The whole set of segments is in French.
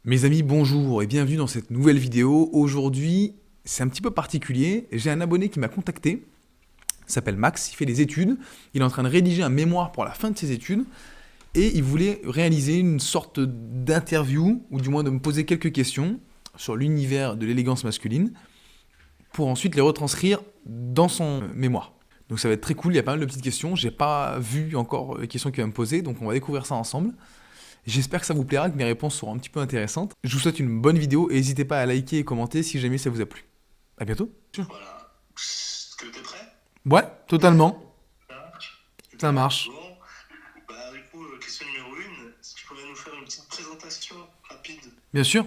Mes amis, bonjour et bienvenue dans cette nouvelle vidéo. Aujourd'hui, c'est un petit peu particulier. J'ai un abonné qui m'a contacté, il s'appelle Max, il fait des études, il est en train de rédiger un mémoire pour la fin de ses études et il voulait réaliser une sorte d'interview, ou du moins de me poser quelques questions sur l'univers de l'élégance masculine pour ensuite les retranscrire dans son mémoire. Donc ça va être très cool, il y a pas mal de petites questions, j'ai pas vu encore les questions qu'il va me poser, donc on va découvrir ça ensemble. J'espère que ça vous plaira, que mes réponses seront un petit peu intéressantes. Je vous souhaite une bonne vidéo et n'hésitez pas à liker et commenter si jamais ça vous a plu. À bientôt. Voilà. Est-ce que t'es prêt? Ouais, totalement. Ça marche. Ça Super. marche. Bon. Du coup, question numéro 1. Est-ce que tu pourrais nous faire une petite présentation rapide? Bien sûr.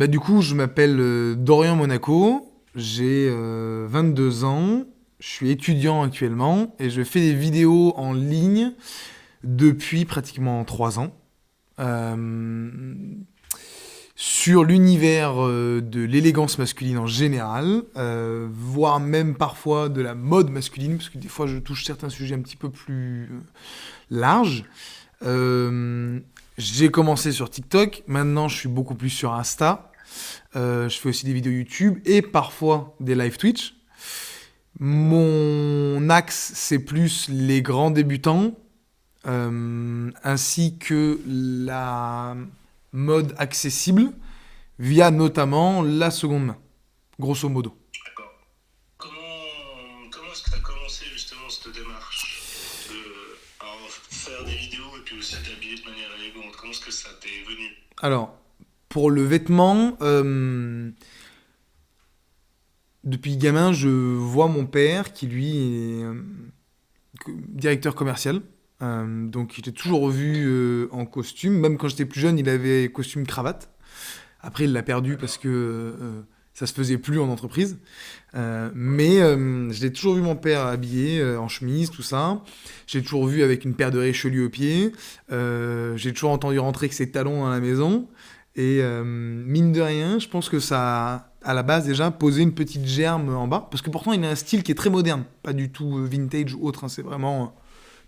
Du coup, je m'appelle Dorian Monaco. J'ai 22 ans. Je suis étudiant actuellement et je fais des vidéos en ligne depuis pratiquement 3 ans. Sur l'univers de l'élégance masculine en général, voire même parfois de la mode masculine, parce que des fois je touche certains sujets un petit peu plus larges. J'ai commencé sur TikTok, maintenant je suis beaucoup plus sur Insta. Je fais aussi des vidéos YouTube et parfois des live Twitch. Mon axe, c'est plus les grands débutants, ainsi que la mode accessible, via notamment la seconde main, grosso modo. D'accord. Comment est-ce que tu as commencé justement cette démarche de faire des vidéos et puis aussi t'habiller de manière élégante? Comment est-ce que ça t'est venu? Alors, pour le vêtement, depuis gamin, je vois mon père qui, lui, est directeur commercial. Donc, il était toujours vu en costume. Même quand j'étais plus jeune, il avait costume cravate. Après, il l'a perdu parce que ça se faisait plus en entreprise. Je l'ai toujours vu mon père habillé en chemise, tout ça. J'ai toujours vu avec une paire de Richelieu aux pieds. J'ai toujours entendu rentrer avec ses talons dans la maison. Et mine de rien, je pense que ça a, à la base déjà, posé une petite germe en bas. Parce que pourtant, il a un style qui est très moderne. Pas du tout vintage ou autre. Hein. C'est vraiment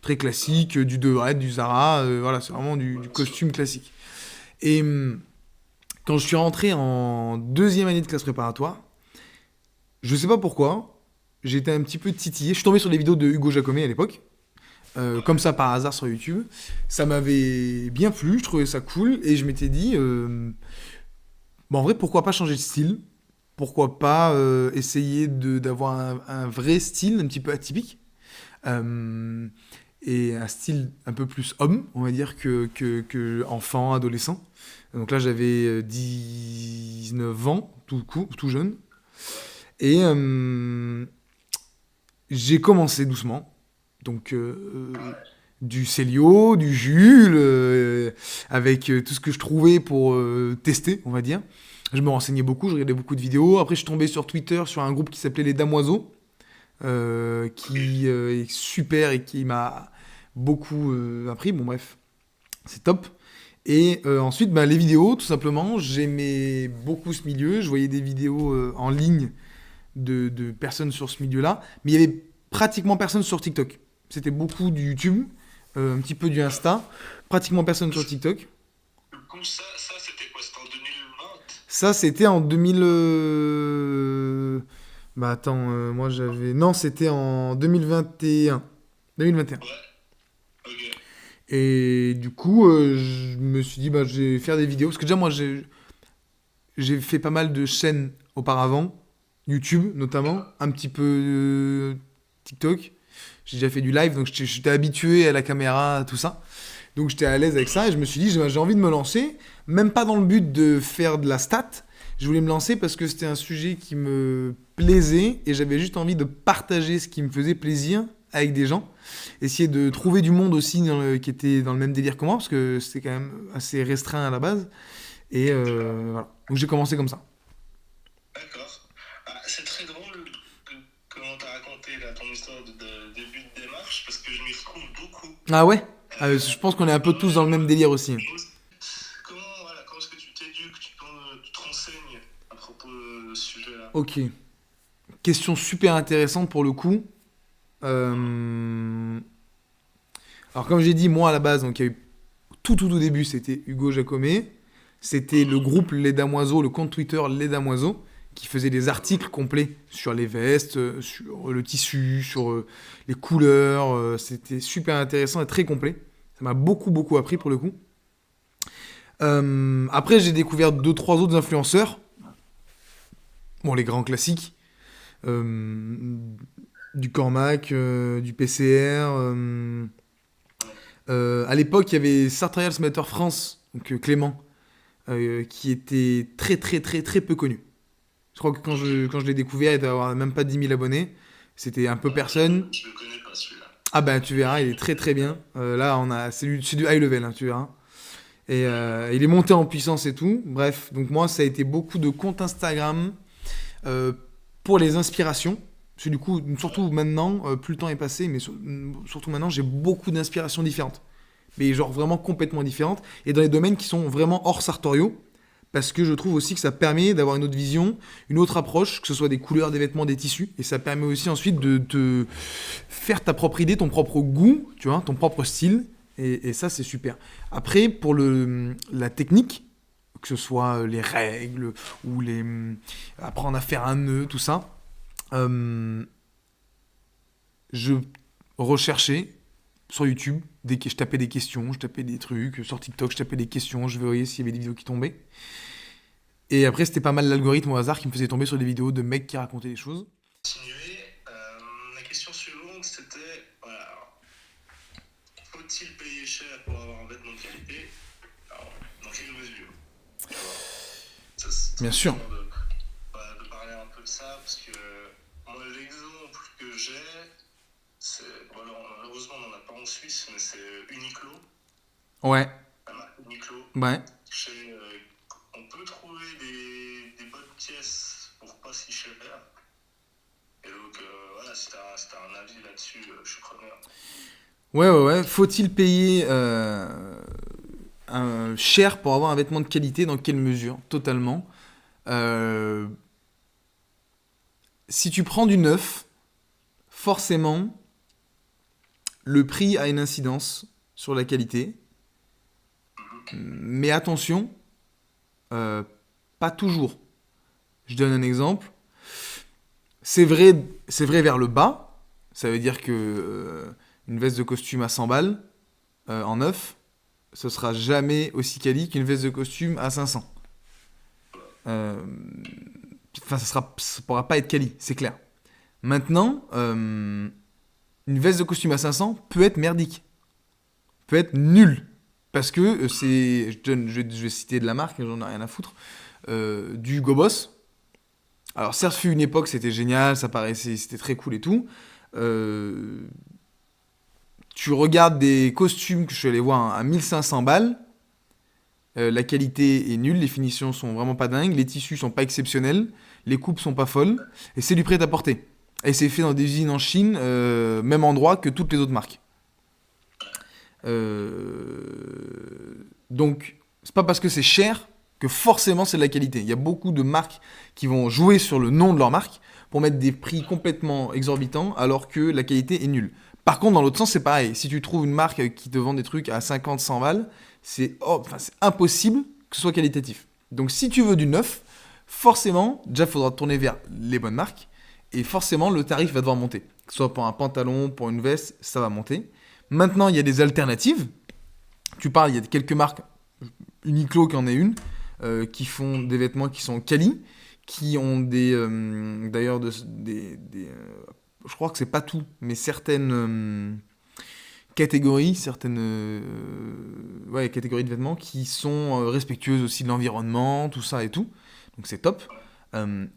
très classique, du De Red, du Zara. Voilà, c'est vraiment du costume classique. Et quand je suis rentré en deuxième année de classe préparatoire, je sais pas pourquoi, j'ai été un petit peu titillé. Je suis tombé sur des vidéos de Hugo Jacomet à l'époque, comme ça par hasard sur YouTube. Ça m'avait bien plu, je trouvais ça cool, et je m'étais dit, en vrai, pourquoi pas changer de style? Pourquoi pas essayer d'avoir un vrai style un petit peu atypique? Euh, et un style un peu plus homme, on va dire, que enfant, adolescent. Donc là, j'avais 19 ans, tout jeune. Et j'ai commencé doucement. Donc, du Célio, du Jules, avec tout ce que je trouvais pour tester, on va dire. Je me renseignais beaucoup, je regardais beaucoup de vidéos. Après, je suis tombé sur Twitter, sur un groupe qui s'appelait Les Damoiseaux, qui est super et qui m'a beaucoup appris. Bon, bref, c'est top. Et ensuite, les vidéos, tout simplement, j'aimais beaucoup ce milieu. Je voyais des vidéos en ligne de personnes sur ce milieu-là, mais il y avait pratiquement personne sur TikTok. C'était beaucoup du YouTube, un petit peu du Insta, pratiquement personne sur TikTok. Du coup, ça c'était quoi? C'était en 2020? Ça, c'était en 2000. Moi j'avais. Non, c'était en 2021. 2021. Ouais. Ok. Et du coup, je me suis dit, je vais faire des vidéos. Parce que déjà, moi, j'ai fait pas mal de chaînes auparavant, YouTube notamment, un petit peu TikTok. J'ai déjà fait du live, donc j'étais habitué à la caméra, tout ça. Donc j'étais à l'aise avec ça et je me suis dit, j'ai envie de me lancer, même pas dans le but de faire de la stat. Je voulais me lancer parce que c'était un sujet qui me plaisait et j'avais juste envie de partager ce qui me faisait plaisir avec des gens. Essayer de trouver du monde aussi qui était dans le même délire que moi, parce que c'était quand même assez restreint à la base. Et voilà. Donc j'ai commencé comme ça. D'accord. C'est très drôle comment t'as raconté là, ton histoire de début de démarche, parce que je m'y retrouve beaucoup. Ah ouais. Je pense qu'on est un peu tous dans le même délire aussi. Comment est-ce que tu t'éduques, tu te renseignes à propos de ce sujet-là? Ok. Question super intéressante pour le coup. Alors comme j'ai dit, moi à la base, donc il y a eu tout au début, c'était Hugo Jacomet. C'était le groupe Les Damoiseaux, le compte Twitter Les Damoiseaux, qui faisait des articles complets sur les vestes, sur le tissu, sur les couleurs. C'était super intéressant et très complet. Ça m'a beaucoup appris pour le coup. Après, j'ai découvert 2-3 autres influenceurs. Bon, les grands classiques. Du Cormac, du PCR. À l'époque, il y avait Sartorial Smelter France, donc Clément, qui était très peu connu. Je crois que quand je l'ai découvert, il devait avoir même pas 10 000 abonnés. C'était un peu personne. Je le connais pas celui-là. Ah bah tu verras, il est très bien. Là, c'est du high level, hein, tu verras. Et il est monté en puissance et tout. Bref, donc moi, ça a été beaucoup de comptes Instagram pour les inspirations. Parce que du coup, surtout maintenant, plus le temps est passé, mais surtout maintenant, j'ai beaucoup d'inspirations différentes. Mais genre vraiment complètement différentes. Et dans les domaines qui sont vraiment hors sartoriaux. Parce que je trouve aussi que ça permet d'avoir une autre vision, une autre approche, que ce soit des couleurs, des vêtements, des tissus. Et ça permet aussi ensuite de te faire ta propre idée, ton propre goût, tu vois, ton propre style. Et ça, c'est super. Après, pour la technique, que ce soit les règles ou apprendre à faire un nœud, tout ça, je recherchais sur YouTube, je tapais des questions, je tapais des trucs, sur TikTok, je tapais des questions, je voyais s'il y avait des vidéos qui tombaient. Et après, c'était pas mal l'algorithme au hasard qui me faisait tomber sur des vidéos de mecs qui racontaient des choses. Continuer. La question suivante, c'était voilà, faut-il payer cher pour avoir un vêtement de qualité? Alors, dans quelle mesure? Bien sûr. De parler un peu de ça, parce que moi, l'exemple que j'ai, c'est. Bon, alors, malheureusement, on n'en a pas en Suisse, mais c'est Uniqlo. Ouais. La marque Uniqlo. Ouais. On peut trouver des bonnes pièces pour pas si cher. Et donc, voilà, si t'as un avis là-dessus, je suis preneur. Ouais. Faut-il payer cher pour avoir un vêtement de qualité? Dans quelle mesure? Totalement. Si tu prends du neuf, forcément, le prix a une incidence sur la qualité. Mais attention, pas toujours. Je donne un exemple. C'est vrai vers le bas. Ça veut dire que une veste de costume à 100 balles en neuf, ce sera jamais aussi quali qu'une veste de costume à 500. Enfin, ça pourra pas être quali, c'est clair. Maintenant, une veste de costume à 500 peut être merdique, peut être nulle. Parce que je vais citer de la marque, j'en ai rien à foutre, du Hugo Boss. Alors certes, fut une époque, c'était génial, c'était très cool et tout. Tu regardes des costumes que je suis allé voir à 1500 balles, la qualité est nulle, les finitions sont vraiment pas dingues, les tissus sont pas exceptionnels, les coupes sont pas folles, et c'est du prêt-à-porter. Et c'est fait dans des usines en Chine, même endroit que toutes les autres marques. Donc, c'est pas parce que c'est cher que forcément c'est de la qualité. Il y a beaucoup de marques qui vont jouer sur le nom de leur marque pour mettre des prix complètement exorbitants alors que la qualité est nulle. Par contre, dans l'autre sens, c'est pareil. Si tu trouves une marque qui te vend des trucs à 50, 100 balles, c'est impossible que ce soit qualitatif. Donc, si tu veux du neuf, forcément, déjà, il faudra te tourner vers les bonnes marques et forcément, le tarif va devoir monter. Que ce soit pour un pantalon, pour une veste, ça va monter. Maintenant, il y a des alternatives. Il y a quelques marques, Uniqlo qui en est une, qui font des vêtements qui sont quali, qui ont d'ailleurs je crois que c'est pas tout, mais certaines catégories, catégories de vêtements qui sont respectueuses aussi de l'environnement, tout ça et tout. Donc c'est top.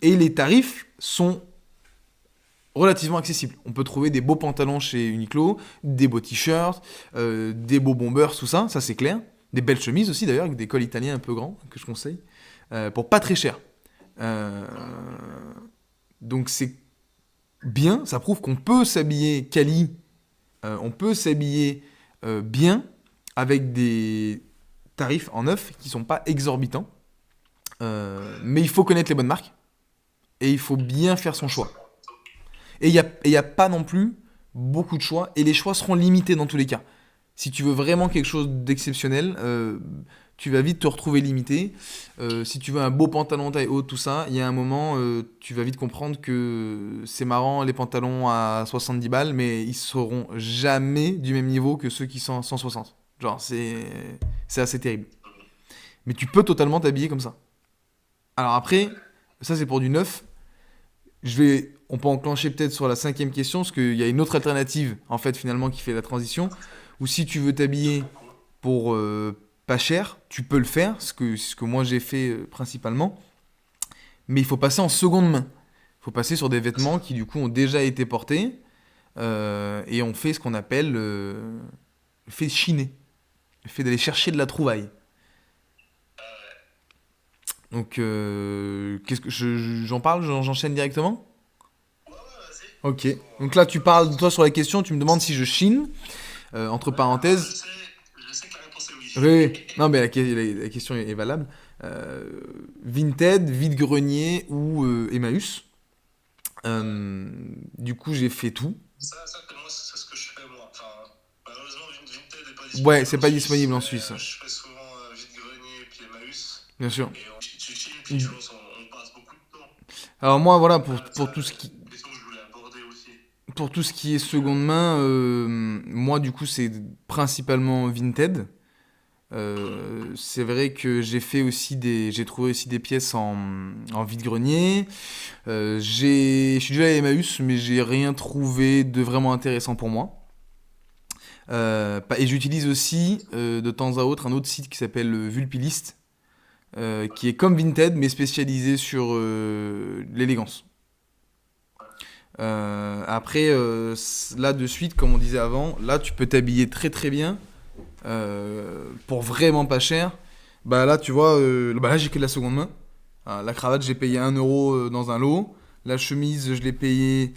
Et les tarifs sont relativement accessible. On peut trouver des beaux pantalons chez Uniqlo, des beaux t-shirts, des beaux bombers, tout ça, ça c'est clair. Des belles chemises aussi d'ailleurs, avec des cols italiens un peu grands, que je conseille, pour pas très cher. Donc c'est bien, ça prouve qu'on peut s'habiller quali, on peut s'habiller bien, avec des tarifs en neuf qui sont pas exorbitants. Mais il faut connaître les bonnes marques, et il faut bien faire son choix. Et il n'y a pas non plus beaucoup de choix, et les choix seront limités dans tous les cas. Si tu veux vraiment quelque chose d'exceptionnel, tu vas vite te retrouver limité. Si tu veux un beau pantalon taille haute, tout ça, il y a un moment, tu vas vite comprendre que c'est marrant les pantalons à 70 balles, mais ils seront jamais du même niveau que ceux qui sont à 160. Genre, c'est assez terrible. Mais tu peux totalement t'habiller comme ça. Alors après, ça c'est pour du neuf. On peut enclencher peut-être sur la cinquième question, parce qu'il y a une autre alternative, en fait, finalement, qui fait la transition. Ou si tu veux t'habiller pour pas cher, tu peux le faire, ce que moi j'ai fait principalement. Mais il faut passer en seconde main. Il faut passer sur des vêtements qui, du coup, ont déjà été portés et on fait ce qu'on appelle le fait chiner, le fait d'aller chercher de la trouvaille. Donc, qu'est-ce que j'en parle, j'enchaîne directement. Ok. Donc là, tu parles, toi, sur la question, tu me demandes si je chine. Entre parenthèses. Je sais que la réponse est oui. Oui, oui. Non, mais la question est valable. Vinted, vide-grenier ou Emmaüs. Du coup, j'ai fait tout. Moi, c'est ce que je fais moi. Enfin, malheureusement, Vinted n'est pas Ouais, disponible c'est en pas Suisse. disponible en Suisse. Je fais souvent vide-grenier et puis Emmaüs. Bien sûr. Et tu chines, puis je pense on passe beaucoup de temps. Alors moi, voilà, Ça, question que je voulais aborder aussi. pour tout ce qui est seconde main, moi, du coup, c'est principalement Vinted. C'est vrai que j'ai trouvé aussi des pièces en vide-grenier. Je suis déjà allé à Emmaüs, mais j'ai rien trouvé de vraiment intéressant pour moi. Et j'utilise aussi de temps à autre un autre site qui s'appelle Vulpilist, qui est comme Vinted, mais spécialisé sur l'élégance. Après, là de suite, comme on disait avant, là tu peux t'habiller très très bien pour vraiment pas cher. Bah là, tu vois, bah là j'ai que de la seconde main. La cravate, j'ai payé 1 € dans un lot. La chemise, je l'ai payé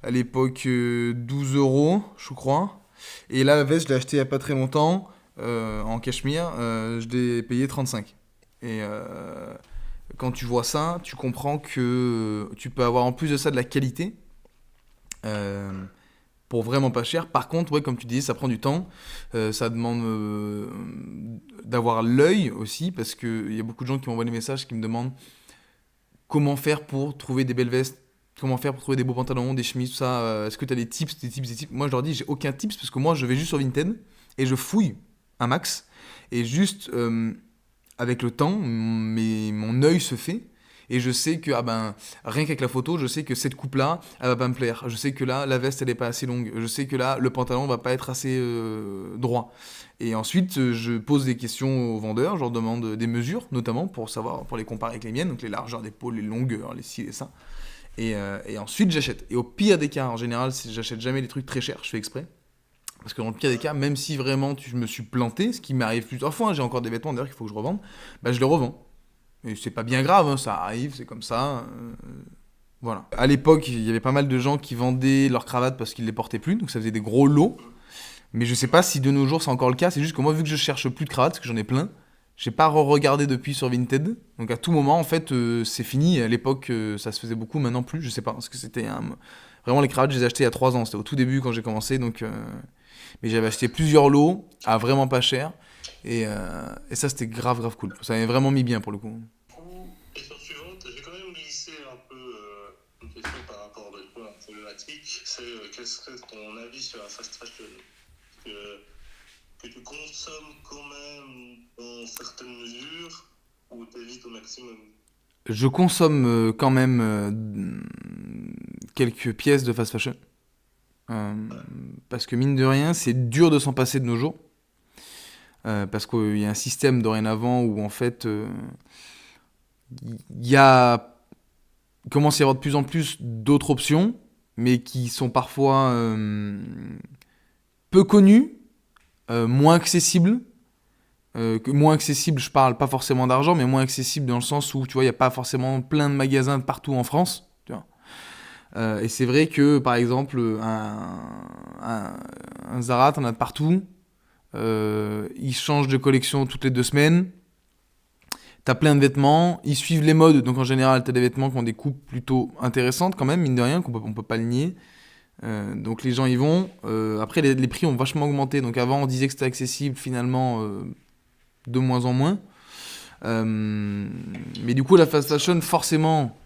à l'époque 12 euros, je crois. Et là, la veste, je l'ai acheté il y a pas très longtemps en cachemire. Je l'ai payé 35. Et quand tu vois ça, tu comprends que tu peux avoir en plus de ça de la qualité. euh, pour vraiment pas cher. Par contre, ouais, comme tu disais, ça prend du temps. Ça demande d'avoir l'œil aussi, parce qu'il y a beaucoup de gens qui m'envoient des messages qui me demandent comment faire pour trouver des belles vestes, comment faire pour trouver des beaux pantalons, des chemises, tout ça. Est-ce que tu as des tips, des tips, des tips? Moi, je leur dis, j'ai aucun tips, parce que moi, je vais juste sur Vinted et je fouille un max. Et juste, avec le temps, mon œil se fait. Et je sais que, ah ben, rien qu'avec la photo, je sais que cette coupe-là, elle va pas me plaire. Je sais que là, la veste, elle est pas assez longue. Je sais que là, le pantalon va pas être assez droit. Et ensuite, je pose des questions aux vendeurs. Je leur demande des mesures, notamment, pour savoir, pour les comparer avec les miennes. Donc les largeurs d'épaule, les longueurs, les ci et ça. Et ensuite, j'achète. Et au pire des cas, en général, j'achète jamais des trucs très chers. Je fais exprès. Parce que dans le pire des cas, même si vraiment je me suis planté, ce qui m'arrive plusieurs fois, hein, j'ai encore des vêtements d'ailleurs qu'il faut que je revende, bah je les revends. Et c'est pas bien grave, hein, ça arrive, c'est comme ça. Voilà. À l'époque, il y avait pas mal de gens qui vendaient leurs cravates parce qu'ils les portaient plus, donc ça faisait des gros lots. Mais je sais pas si de nos jours c'est encore le cas, c'est juste que moi, vu que je cherche plus de cravates, parce que j'en ai plein, j'ai pas regardé depuis sur Vinted. Donc à tout moment, en fait, c'est fini. À l'époque, ça se faisait beaucoup, maintenant plus, je sais pas. Parce que vraiment les cravates, je les ai achetées il y a 3 ans, c'était au tout début quand j'ai commencé, donc. Mais j'avais acheté plusieurs lots à vraiment pas cher. Et ça, c'était grave, grave cool. Ça m'avait vraiment mis bien pour le coup. Question suivante, j'ai quand même glissé un peu une question par rapport à toi, la problématique. C'est quel serait ton avis sur la fast fashion? Que tu consommes quand même dans certaines mesures ou t'évites au maximum? Je consomme quand même quelques pièces de fast fashion. Euh, Parce que mine de rien, c'est dur de s'en passer de nos jours. Parce qu'il y a un système dorénavant où en fait, il y a il commence à y avoir de plus en plus d'autres options, mais qui sont parfois peu connues, moins accessibles. Moins accessible, je parle pas forcément d'argent, mais moins accessible dans le sens où tu vois, il n'y a pas forcément plein de magasins partout en France. Tu vois. Et c'est vrai que par exemple, un Zara, t'en as de partout. Ils changent de collection toutes les 2 semaines. T'as plein de vêtements, ils suivent les modes, donc en général, t'as des vêtements qui ont des coupes plutôt intéressantes quand même, mine de rien, on peut pas le nier. Donc les gens y vont. Après, les prix ont vachement augmenté. Donc avant, on disait que c'était accessible, finalement, de moins en moins. Mais du coup, la fast fashion, forcément,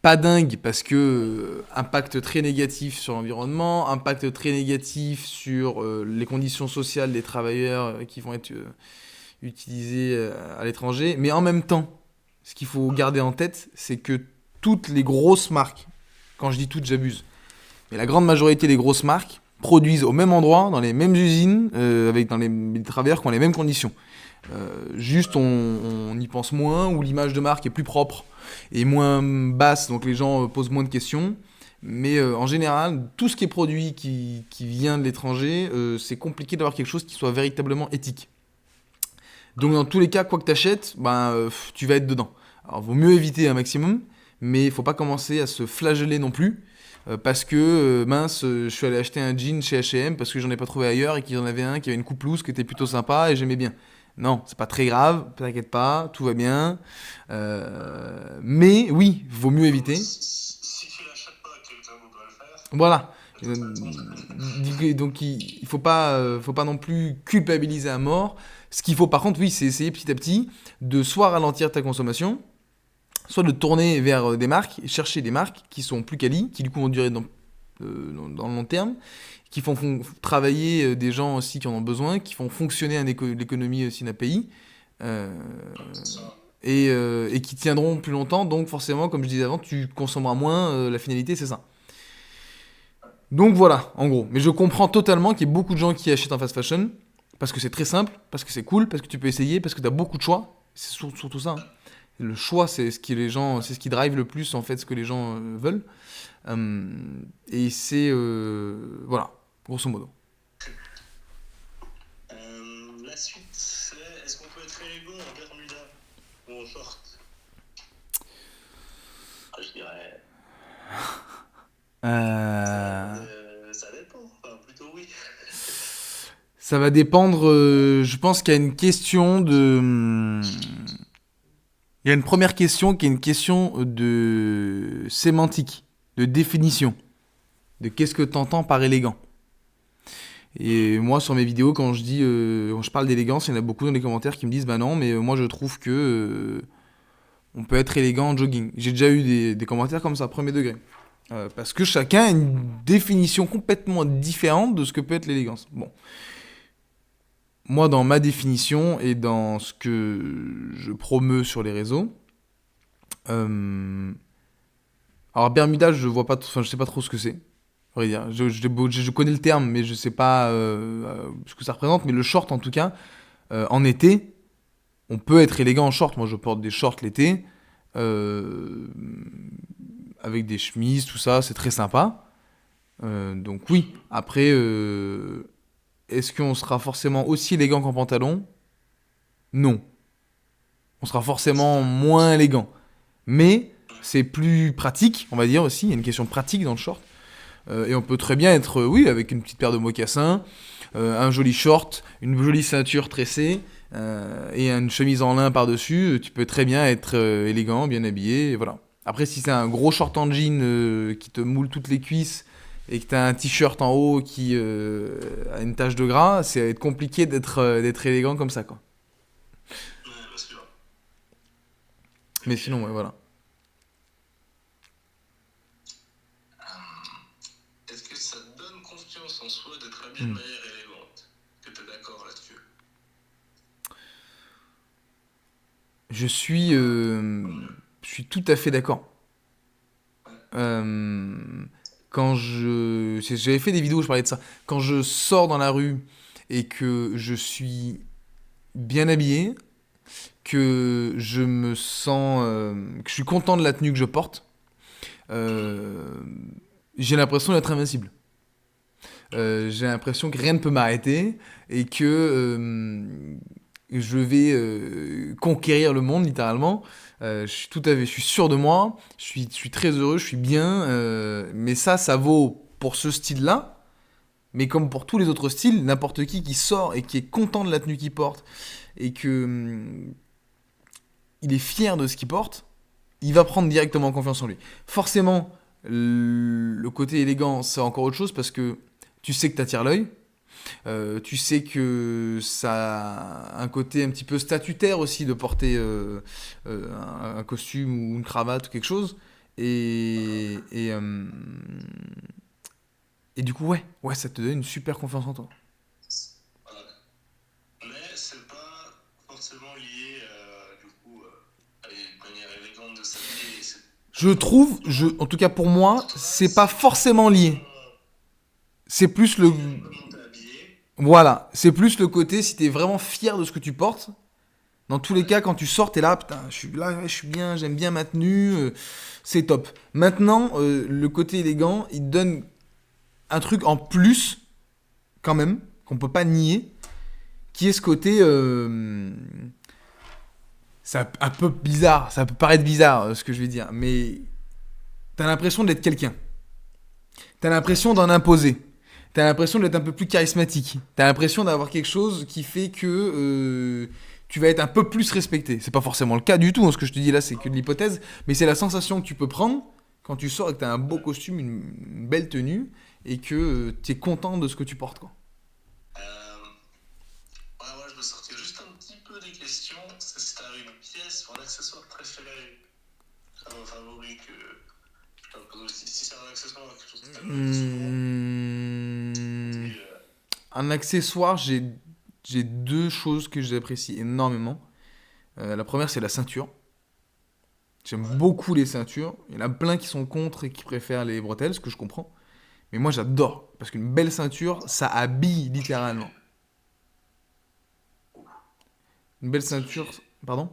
pas dingue, parce que impact très négatif sur l'environnement, impact très négatif sur les conditions sociales des travailleurs qui vont être utilisés à l'étranger. Mais en même temps, ce qu'il faut garder en tête, c'est que toutes les grosses marques, quand je dis toutes, j'abuse, mais la grande majorité des grosses marques produisent au même endroit, dans les mêmes usines, avec les travailleurs qui ont les mêmes conditions. Juste, on y pense moins, ou l'image de marque est plus propre et moins basse, donc les gens posent moins de questions. Mais en général, tout ce qui est produit qui vient de l'étranger, c'est compliqué d'avoir quelque chose qui soit véritablement éthique. Donc dans tous les cas, quoi que tu achètes, tu vas être dedans. Alors vaut mieux éviter un maximum, mais il faut pas commencer à se flageller non plus. Parce que, je suis allé acheter un jean chez H&M parce que j'en ai pas trouvé ailleurs et qu'il y en avait un qui avait une coupe loose qui était plutôt sympa et j'aimais bien. Non, c'est pas très grave, t'inquiète pas, tout va bien. Mais oui, vaut mieux éviter. Si tu l'achètes pas, quelqu'un doit le faire. Voilà. Peut-être. Donc il faut pas non plus culpabiliser à mort. Ce qu'il faut par contre, oui, c'est essayer petit à petit de soit ralentir ta consommation, soit de tourner vers des marques, chercher des marques qui sont plus quali, qui du coup vont durer dans le long terme, qui font travailler des gens aussi qui en ont besoin, qui font fonctionner l'économie aussi d'un pays, euh, et qui tiendront plus longtemps. Donc forcément, comme je disais avant, tu consommeras moins, la finalité c'est ça. Donc voilà, en gros. Mais je comprends totalement qu'il y ait beaucoup de gens qui achètent en fast fashion, parce que c'est très simple, parce que c'est cool, parce que tu peux essayer, parce que tu as beaucoup de choix. C'est surtout ça, hein. Le choix, c'est ce qui c'est ce qui drive le plus en fait ce que les gens veulent. Et c'est voilà, grosso modo. La suite, c'est est-ce qu'on peut être élégant en bermuda ou en short? Je dirais. Ça dépend, enfin plutôt oui. Ça va dépendre. Je pense qu'il y a une question de. Il y a une première question qui est une question de sémantique, de définition, de qu'est-ce que tu entends par élégant. Et moi, sur mes vidéos, quand je parle d'élégance, il y en a beaucoup dans les commentaires qui me disent bah non, mais moi je trouve que on peut être élégant en jogging. J'ai déjà eu des commentaires comme ça, premier degré. Parce que chacun a une définition complètement différente de ce que peut être l'élégance. Bon. Moi, dans ma définition et dans ce que je promeus sur les réseaux, alors Bermuda, je sais pas trop ce que c'est. À vrai dire. Je connais le terme, mais je sais pas ce que ça représente. Mais le short, en tout cas, en été, on peut être élégant en short. Moi, je porte des shorts l'été, avec des chemises, tout ça, c'est très sympa. Donc oui. Après, est-ce qu'on sera forcément aussi élégant qu'en pantalon? Non. On sera forcément moins élégant. Mais c'est plus pratique, on va dire aussi. Il y a une question pratique dans le short. Et on peut très bien être, oui, avec une petite paire de mocassins, un joli short, une jolie ceinture tressée, et une chemise en lin par-dessus. Tu peux très bien être élégant, bien habillé, et voilà. Après, si c'est un gros short en jean qui te moule toutes les cuisses et que tu as un t-shirt en haut qui a une tache de gras, ça va être compliqué d'être élégant comme ça, quoi. Ouais, bien sûr. Mais sinon, ouais, voilà. Est-ce que ça te donne confiance en soi d'être habillé de manière élégante? Que tu es d'accord là-dessus? Je suis tout à fait d'accord. Euh, J'avais fait des vidéos où je parlais de ça. Quand je sors dans la rue et que je suis bien habillé, que je me sens, que je suis content de la tenue que je porte, euh, j'ai l'impression d'être invincible. J'ai l'impression que rien ne peut m'arrêter et que je vais conquérir le monde littéralement. Je suis sûr de moi, je suis très heureux, je suis bien. Mais ça vaut pour ce style-là. Mais comme pour tous les autres styles, n'importe qui sort et qui est content de la tenue qu'il porte et que il est fier de ce qu'il porte, il va prendre directement confiance en lui. Forcément, Le côté élégant, c'est encore autre chose parce que tu sais que t'attires l'œil. Tu sais que ça a un côté un petit peu statutaire aussi de porter un costume ou une cravate ou quelque chose. Et, et, euh, et du coup, ouais, ça te donne une super confiance en toi. Ouais. Mais c'est pas forcément lié, du coup, à une manière élégante de s'habiller. Je trouve, en tout cas pour moi, Pour toi, c'est pas c'est forcément lié. C'est plus le, comment t'es habillé. voilà, c'est plus le côté si t'es vraiment fier de ce que tu portes. Dans tous les Ouais. cas, quand tu sors, t'es là, putain, je suis là, ouais, je suis bien, j'aime bien ma tenue, c'est top. Maintenant, le côté élégant, il te donne un truc en plus, quand même, qu'on peut pas nier, qui est ce côté, c'est un peu bizarre, ça peut paraître bizarre ce que je vais dire, mais t'as l'impression d'être quelqu'un. T'as l'impression d'en imposer. T'as l'impression d'être un peu plus charismatique. T'as l'impression d'avoir quelque chose qui fait que tu vas être un peu plus respecté. C'est pas forcément le cas du tout, hein, ce que je te dis là, c'est que de l'hypothèse, mais c'est la sensation que tu peux prendre quand tu sors et que t'as un beau costume, une belle tenue, et que tu es content de ce que tu portes, quoi. Euh, ouais, je me sortir juste un petit peu des questions. C'est si t'as une pièce ou un accessoire préféré, un favori que. Si c'est un accessoire, quelque chose que t'aimes le plus souvent, Hmm, et, un accessoire, j'ai deux choses que j'apprécie énormément. La première, c'est la ceinture. J'aime ouais, beaucoup les ceintures. Il y en a plein qui sont contre et qui préfèrent les bretelles, ce que je comprends. Mais moi, j'adore. Parce qu'une belle ceinture, ça habille littéralement. Une belle c'est ceinture. obligé. Pardon.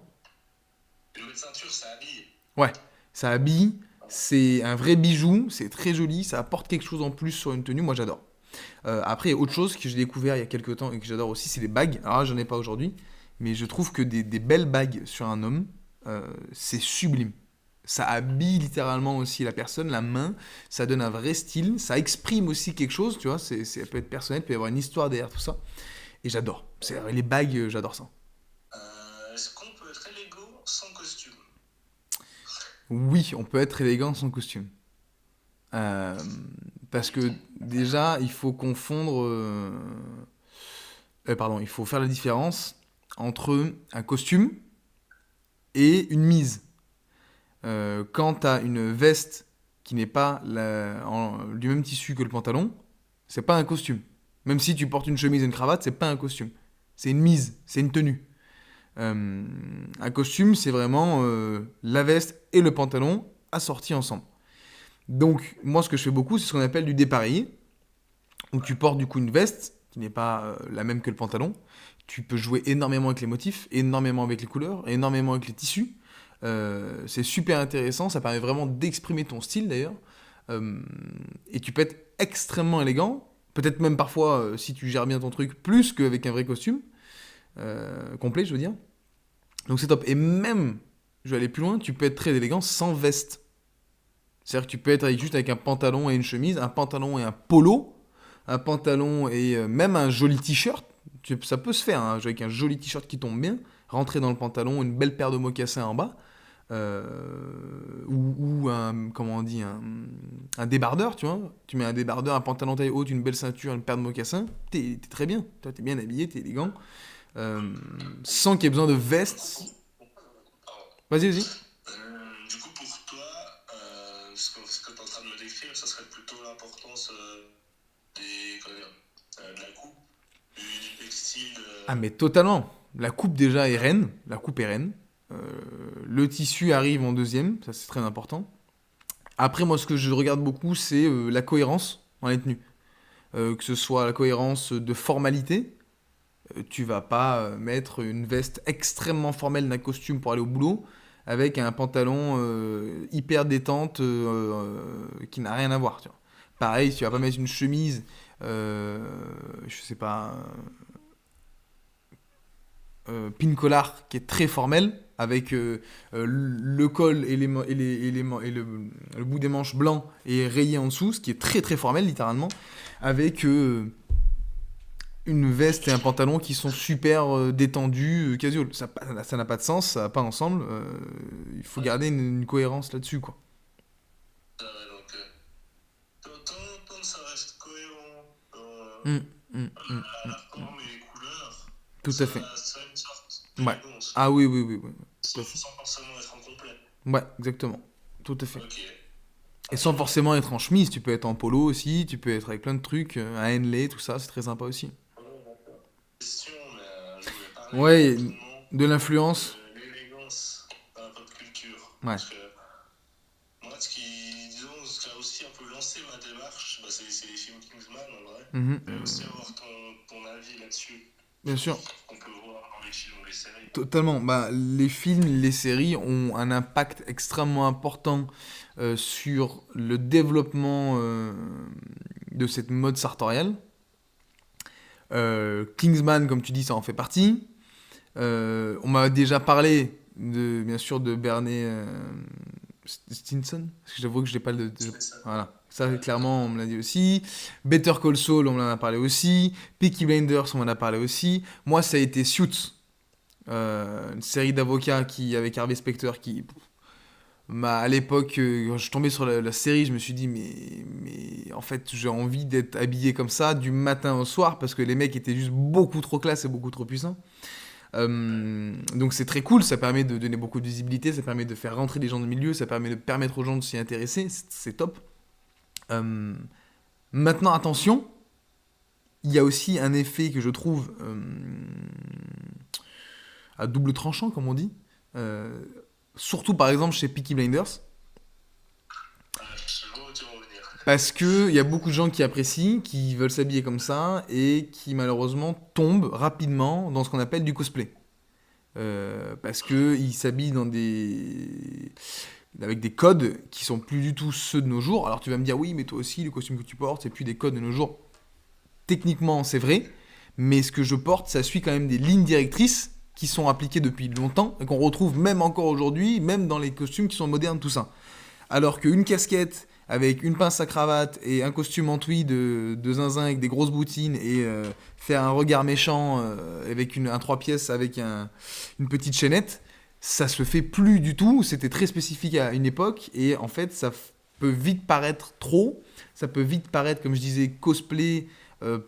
Une belle ceinture, ça habille. Ouais, ça habille. C'est un vrai bijou. C'est très joli. Ça apporte quelque chose en plus sur une tenue. Moi, j'adore. Après, il y a autre chose que j'ai découvert il y a quelques temps et que j'adore aussi, c'est les bagues. Alors là, j'en ai pas aujourd'hui. Mais je trouve que des belles bagues sur un homme, c'est sublime. Ça habille littéralement aussi la personne, la main, ça donne un vrai style, ça exprime aussi quelque chose, tu vois, ça peut être personnel, il peut y avoir une histoire derrière tout ça. Et j'adore. Les bagues, j'adore ça. Est-ce qu'on peut être élégant sans costume? Oui, on peut être élégant sans costume. Euh, Parce que déjà, il faut confondre. Pardon, il faut faire la différence entre un costume et une mise. Quand tu as une veste qui n'est pas du même tissu que le pantalon, c'est pas un costume. Même si tu portes une chemise et une cravate, c'est pas un costume. C'est une mise, c'est une tenue. Euh, un costume, c'est vraiment la veste et le pantalon assortis ensemble. Donc, moi, ce que je fais beaucoup, c'est ce qu'on appelle du dépareillé, où tu portes du coup une veste qui n'est pas la même que le pantalon. Tu peux jouer énormément avec les motifs, énormément avec les couleurs, énormément avec les tissus. C'est super intéressant, ça permet vraiment d'exprimer ton style d'ailleurs. Euh, et tu peux être extrêmement élégant, peut-être même parfois, si tu gères bien ton truc, plus qu'avec un vrai costume, complet je veux dire. Donc c'est top. Et même, je vais aller plus loin, tu peux être très élégant sans veste. C'est-à-dire que tu peux être juste avec un pantalon et une chemise, un pantalon et un polo, un pantalon et même un joli t-shirt. Ça peut se faire, hein, avec un joli t-shirt qui tombe bien, rentrer dans le pantalon, une belle paire de mocassins en bas, ou un, comment on dit, un débardeur, tu vois. Tu mets un débardeur, un pantalon taille haute, une belle ceinture, une paire de mocassins, t'es très bien. Toi, t'es bien habillé, t'es élégant, euh, sans qu'il y ait besoin de veste. Pardon. Vas-y, vas-y. Du coup, pour toi, ce que tu es en train de me décrire, ça serait plutôt l'importance comment dire, de la coupe, du textile. Ah mais totalement. La coupe déjà est reine. La coupe est reine. Euh, le tissu arrive en deuxième. Ça c'est très important. Après moi ce que je regarde beaucoup c'est la cohérence dans les tenues. Que ce soit la cohérence de formalité. Tu vas pas mettre une veste extrêmement formelle d'un costume pour aller au boulot avec un pantalon hyper détente qui n'a rien à voir. Tu vois. Pareil, tu vas pas mettre une chemise, je sais pas, pin collar qui est très formel avec le col et, le bout des manches blanc et rayé en dessous, ce qui est très très formel littéralement, avec une veste et un pantalon qui sont super détendus, casual. Ça n'a pas de sens, ça va pas ensemble. Il faut garder une cohérence là-dessus, quoi. Donc, Mm, mm, mm, mm. la forme et les couleurs, Tout à fait. ça a une sorte Ouais. d'élégance, Ah oui, oui, oui, oui, oui, tout sans, à fait. sans forcément être incomplet. Ouais, exactement. Tout à fait. Ok. Et Ah, sans tu vois. forcément être en chemise, tu peux être en polo aussi, tu peux être avec plein de trucs, un Henley, tout ça, c'est très sympa aussi. Question, mais je voulais parler Ouais, rapidement de l'influence. de l'élégance dans la pop culture. Ouais. Parce que moi, disons, ce qui a aussi un peu lancé ma démarche, bah, c'est les films Kingsman en vrai. Mhm. Mais aussi avoir ton avis là-dessus, Bien sûr. qu'on peut voir dans les films ou les séries. Totalement. Bah, les films, les séries ont un impact extrêmement important sur le développement de cette mode sartoriale. Kingsman, comme tu dis, ça en fait partie. On m'a déjà parlé, bien sûr, de Bernie Stinson. Parce que j'avoue que je n'ai pas C'est ça. Voilà. Ça, clairement, on me l'a dit aussi. Better Call Saul, on m'en a parlé aussi. Peaky Blinders, on m'en a parlé aussi. Moi, ça a été Suits. Une série d'avocats avec Harvey Specter à l'époque, quand je suis tombé sur la série, je me suis dit, mais en fait, j'ai envie d'être habillé comme ça du matin au soir parce que les mecs étaient juste beaucoup trop classe et beaucoup trop puissants. Donc c'est très cool, ça permet de donner beaucoup de visibilité, ça permet de faire rentrer les gens dans le milieu, ça permet de permettre aux gens de s'y intéresser, c'est top. Euh, Maintenant, attention, il y a aussi un effet que je trouve à double tranchant, comme on dit. Euh, Surtout par exemple chez Peaky Blinders. Je vois où tu vas en venir. Parce qu'il y a beaucoup de gens qui apprécient, qui veulent s'habiller comme ça, et qui malheureusement tombent rapidement dans ce qu'on appelle du cosplay. Parce qu'ils s'habillent avec des codes qui sont plus du tout ceux de nos jours. Alors tu vas me dire, oui, mais toi aussi, le costume que tu portes, c'est plus des codes de nos jours. Techniquement, c'est vrai, mais ce que je porte, ça suit quand même des lignes directrices qui sont appliquées depuis longtemps, et qu'on retrouve même encore aujourd'hui, même dans les costumes qui sont modernes, tout ça. Alors qu'une casquette avec une pince à cravate et un costume en tweed de zinzin avec des grosses boutines et faire un regard méchant avec un 3 pièces avec une petite chaînette, ça se fait plus du tout. C'était très spécifique à une époque et en fait, peut vite paraître trop. Ça peut vite paraître, comme je disais, cosplay euh,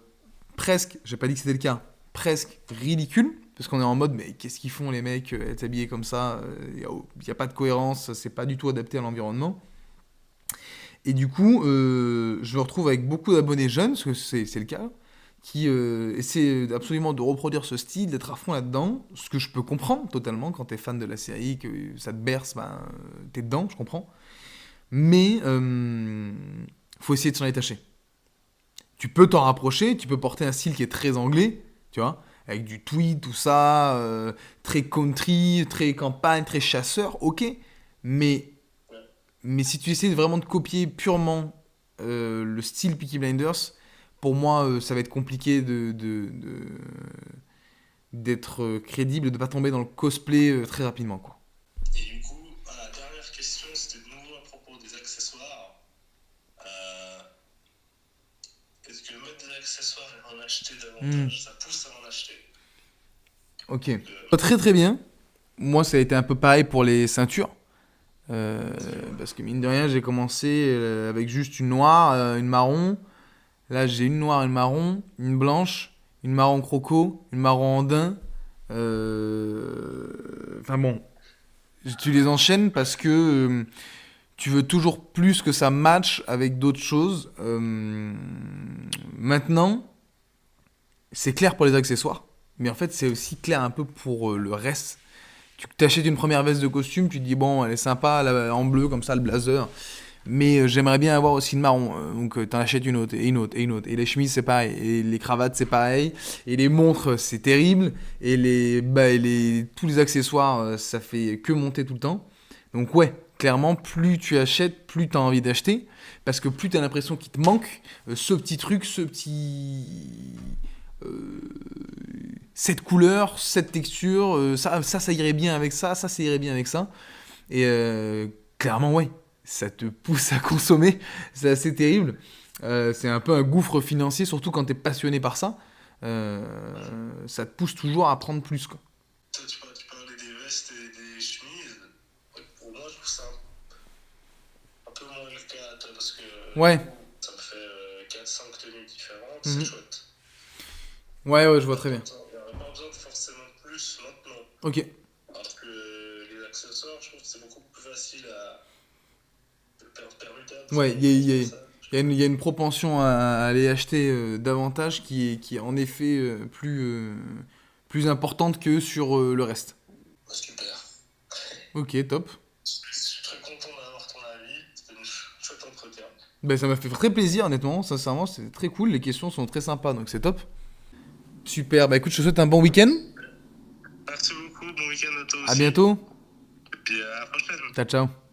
presque, j'ai pas dit que c'était le cas, presque ridicule. Parce qu'on est en mode, mais qu'est-ce qu'ils font les mecs, être habillés comme ça, il n'y a pas de cohérence, c'est pas du tout adapté à l'environnement. Et du coup, je me retrouve avec beaucoup d'abonnés jeunes, parce que c'est le cas, qui essaient absolument de reproduire ce style, d'être à fond là-dedans, ce que je peux comprendre totalement quand t'es fan de la série, que ça te berce, ben, t'es dedans, je comprends. Mais faut essayer de s'en détacher. Tu peux t'en rapprocher, tu peux porter un style qui est très anglais, tu vois, avec du tweed, tout ça, très country, très campagne, très chasseur, ok, mais mais si tu essaies vraiment de copier purement le style Peaky Blinders, pour moi, ça va être compliqué d'être crédible, de ne pas tomber dans le cosplay très rapidement, quoi. Et du coup, la dernière question, c'était de nouveau à propos des accessoires. Euh, Est-ce que mettre des accessoires et en acheter Hmm, davantage, ça pousse à en acheter? ok. Euh, Très très bien. Moi, ça a été un peu pareil pour les ceintures. Parce que mine de rien, j'ai commencé avec juste une noire, une marron. Là, j'ai une noire, une marron, une blanche, une marron croco, une marron andin. Enfin bon, tu les enchaînes parce que tu veux toujours plus que ça matche avec d'autres choses. Maintenant, c'est clair pour les accessoires, mais en fait, c'est aussi clair un peu pour le reste. Tu t'achètes une première veste de costume, tu te dis bon, elle est sympa, en bleu comme ça, le blazer. Mais j'aimerais bien avoir aussi le marron. Donc t'en achètes une autre, et une autre, et une autre. Et les chemises, c'est pareil. Et les cravates, c'est pareil. Et les montres, c'est terrible. Tous les accessoires, ça fait que monter tout le temps. Donc ouais, clairement, plus tu achètes, plus tu as envie d'acheter. Parce que plus tu as l'impression qu'il te manque ce petit truc, ce petit... euh, cette couleur, cette texture, ça irait bien avec ça irait bien avec ça. Et clairement, ouais, ça te pousse à consommer, c'est assez terrible. C'est un peu un gouffre financier, surtout quand t'es passionné par ça. Ça te pousse toujours à prendre plus, quoi. Toi, tu parlais des vestes et des chemises. Pour moi, je trouve ça un peu moins le cas, toi, parce que Ouais. ça me fait 4-5 tenues différentes, c'est Mhm. chouette. Ouais, je vois très bien. Il n'y aurait pas besoin de forcément plus maintenant. Ok. Alors que les accessoires, je trouve que c'est beaucoup plus facile à permutable, Ouais, on peut dire ça. il y a une propension à aller acheter davantage qui est en effet plus importante que sur le reste. Bah, super. Ok, top. Je suis très content d'avoir ton avis. C'était une chouette entretien. Ben, ça m'a fait très plaisir, honnêtement. Sincèrement, c'est très cool. Les questions sont très sympas, donc c'est top. Super. Bah écoute, je te souhaite un bon week-end. Merci beaucoup, bon week-end à toi À aussi. bientôt. Et puis à la prochaine. Ciao, ciao.